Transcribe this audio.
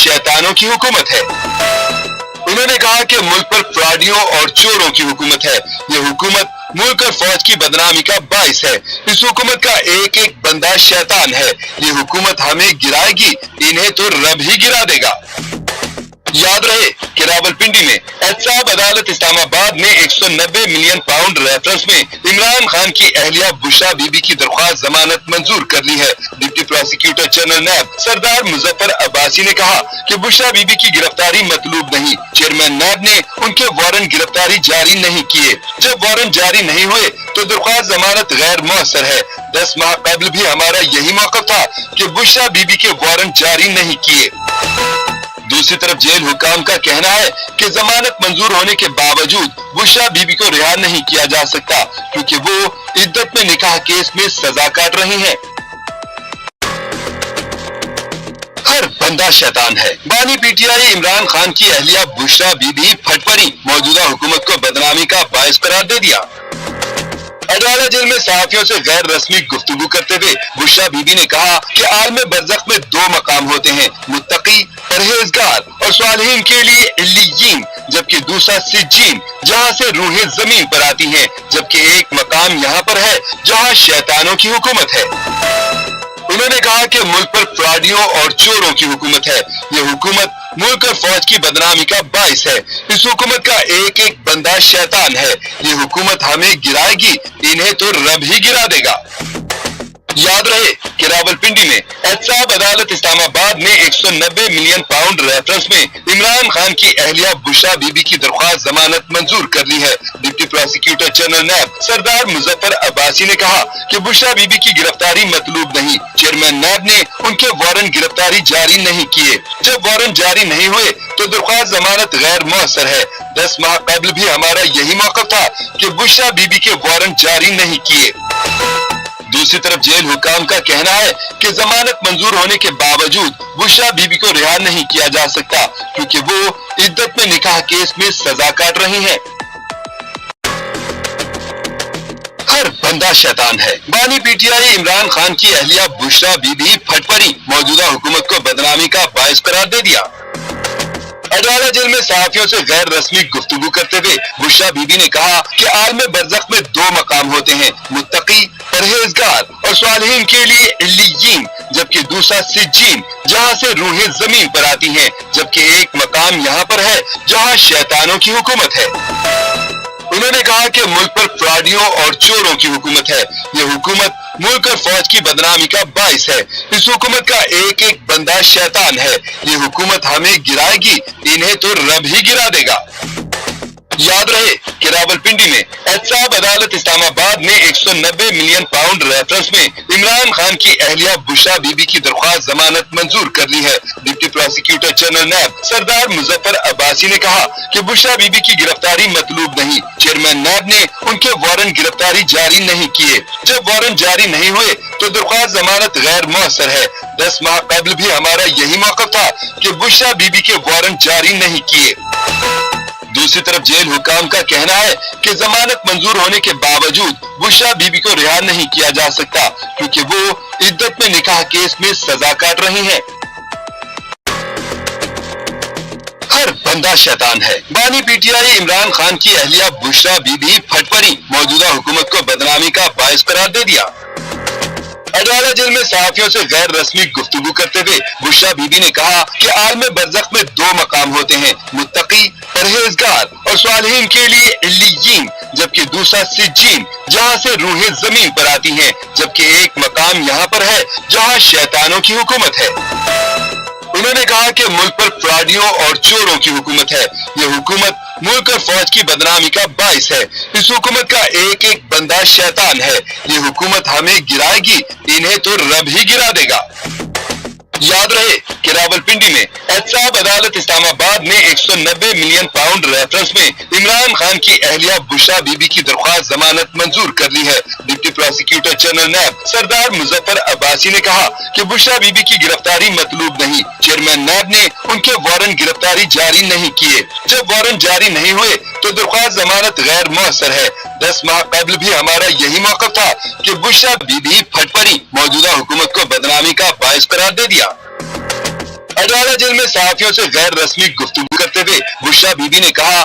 शैतानों की हुकूमत है। उन्होंने कहा कि मुल्क पर फ्रॉडियों और चोरों की हुकूमत है। ये हुकूमत मुल्क और फौज की बदनामी का बाइस है। इस हुकूमत का एक एक बंदा शैतान है। ये हुकूमत हमें गिराएगी, इन्हें तो रब ही गिरा देगा। याद रहे कि रावलपिंडी में एहतसाब अदालत इस्लामाबाद ने 190 मिलियन पाउंड रेफरेंस में इमरान खान की अहलिया बुशरा बीबी की दरख्वास्त जमानत मंजूर कर ली है। डिप्टी प्रोसिक्यूटर जनरल नैब सरदार मुजफ्फर अब्बासी ने कहा कि बुशरा बीबी की गिरफ्तारी मतलूब नहीं। चेयरमैन नैब ने उनके वारंट गिरफ्तारी जारी नहीं किए। जब वारंट जारी नहीं हुए तो दरख्वास्त जमानत गैर मौसर है। 10 माह कबल भी हमारा यही मौक़िफ़ था कि बुशरा बीबी के वारंट जारी नहीं किए। दूसरी तरफ जेल हुकाम का कहना है कि जमानत मंजूर होने के बावजूद बुशरा बीबी को रिहा नहीं किया जा सकता, क्योंकि वो इद्दत में निकाह केस में सजा काट रही हैं। हर बंदा शैतान है। बानी पीटीआई इमरान खान की अहलिया बुशरा बीबी फट पड़ी, मौजूदा हुकूमत को बदनामी का बायस करार दे दिया। अदालत जेल में सहाफियों से गैर रस्मी गुफ्तगू करते हुए बुशरा बीबी ने कहा कि आलम बरज़ख में 2 मकाम होते हैं, मुत्तकी परहेजगार और सालिहीन के लिए इल्लियीन, जबकि दूसरा सिज्जीन जहाँ से रूहें जमीन पर आती हैं, जबकि एक मकाम यहाँ पर है जहाँ शैतानों की हुकूमत है। उन्होंने कहा कि मुल्क पर फ्रॉडियों और चोरों की हुकूमत है। ये हुकूमत मुल्क और फौज की बदनामी का बाइस है। इस हुकूमत का एक एक बंदा शैतान है। ये हुकूमत हमें गिराएगी, इन्हें तो रब ही गिरा देगा। याद रहे कि रावलपिंडी में एहतसाब अदालत इस्लामाबाद ने 190 मिलियन पाउंड रेफरेंस में इमरान खान की अहलिया बुशरा बीबी की दरख्वास्त जमानत मंजूर कर ली है। डिप्टी प्रोसिक्यूटर जनरल नैब सरदार मुजफ्फर अब्बासी ने कहा कि बुशरा बीबी की गिरफ्तारी मतलूब नहीं। चेयरमैन नैब ने उनके वारंट गिरफ्तारी जारी नहीं किए। जब वारंट जारी नहीं हुए तो दरख्वास्त जमानत गैर मौसर है। 10 माह कबल भी हमारा यही मौक़िफ़ था कि बुशरा बीबी के वारंट जारी नहीं किए। दूसरी तरफ जेल हुकाम का कहना है कि जमानत मंजूर होने के बावजूद बुशरा बीबी को रिहा नहीं किया जा सकता, क्योंकि वो इद्दत में निकाह केस में सजा काट रही हैं। हर बंदा शैतान है। बानी पीटीआई इमरान खान की अहलिया बुशरा बीबी फट पड़ी, मौजूदा हुकूमत को बदनामी का बायस करार दे दिया। अदालत जेल में सहाफियों से गैर रस्मी गुफ्तगू करते हुए बुशरा बीबी ने कहा कि आलम बरज़ख में 2 मकाम होते हैं, मुत्तकी परहेजगार और सालिहीन के लिए इल्लियीन, जबकि दूसरा सिज्जीन जहाँ से रूहें जमीन पर आती हैं, जबकि एक मकाम यहाँ पर है जहाँ शैतानों की हुकूमत है। उन्होंने कहा कि मुल्क पर फ्रॉडियों और चोरों की हुकूमत है। ये हुकूमत मुल्क और फौज की बदनामी का बाइस है। इस हुकूमत का एक एक बंदा शैतान है। ये हुकूमत हमें गिराएगी, इन्हें तो रब ही गिरा देगा। याद रहे कि रावलपिंडी में एहतसाब अदालत इस्लामाबाद ने 190 मिलियन पाउंड रेफरेंस में इमरान खान की अहलिया बुशरा बीबी की दरख्वास्त जमानत मंजूर कर ली है। डिप्टी प्रोसिक्यूटर जनरल नैब सरदार मुजफ्फर अब्बासी ने कहा कि बुशरा बीबी की गिरफ्तारी मतलूब नहीं। चेयरमैन नैब ने उनके वारंट गिरफ्तारी जारी नहीं किए। जब वारंट जारी नहीं हुए तो दरख्वास्त जमानत गैर मौसर है। 10 माह कबल भी हमारा यही मौक़िफ़ था कि बुशरा बीबी के वारंट जारी नहीं किए। दूसरी तरफ जेल हुकाम का कहना है कि जमानत मंजूर होने के बावजूद बुशरा बीबी को रिहा नहीं किया जा सकता, क्योंकि वो इद्दत में निकाह केस में सजा काट रही हैं। हर बंदा शैतान है। बानी पीटीआई इमरान खान की अहलिया बुशरा बीबी फट पड़ी, मौजूदा हुकूमत को बदनामी का बायस करार दे दिया। अदालत जेल में सहाफियों से गैर रस्मी गुफ्तगू करते हुए बुशरा बीबी ने कहा कि आलम बरज़ख में 2 मकाम होते हैं, मुत्तकी परहेजगार और सालिहीन के लिए इल्लियीन, जबकि दूसरा सिज्जीन जहाँ से रूहें जमीन पर आती हैं, जबकि एक मकाम यहाँ पर है जहाँ शैतानों की हुकूमत है। उन्होंने कहा कि मुल्क पर फ्रॉडियों और चोरों की हुकूमत है। ये हुकूमत मुल्क और फौज की बदनामी का बाइस है। इस हुकूमत का एक एक बंदा शैतान है। ये हुकूमत हमें गिराएगी, इन्हें तो रब ही गिरा देगा। याद रहे कि रावलपिंडी में एहतसाब अदालत इस्लामाबाद ने 190 मिलियन पाउंड रेफरेंस में इमरान खान की अहलिया बुशरा बीबी की दरख्वास्त जमानत मंजूर कर ली है। डिप्टी प्रोसिक्यूटर जनरल नैब सरदार मुजफ्फर अब्बासी ने कहा कि बुशरा बीबी की गिरफ्तारी मतलूब नहीं। चेयरमैन नैब ने उनके वारंट गिरफ्तारी जारी नहीं किए। जब वारंट जारी नहीं हुए तो दरख्वास्त जमानत गैर मौसर है। 10 माह कबल भी हमारा यही मौक़िफ़ था कि बुशरा बीबी फट पड़ी, मौजूदा हुकूमत को बदनामी का बायस करार दे दिया। अडवाला जेल में सहाफियों से गैर रस्मी गुफ्तगू करते हुए बुशरा बीबी ने कहा,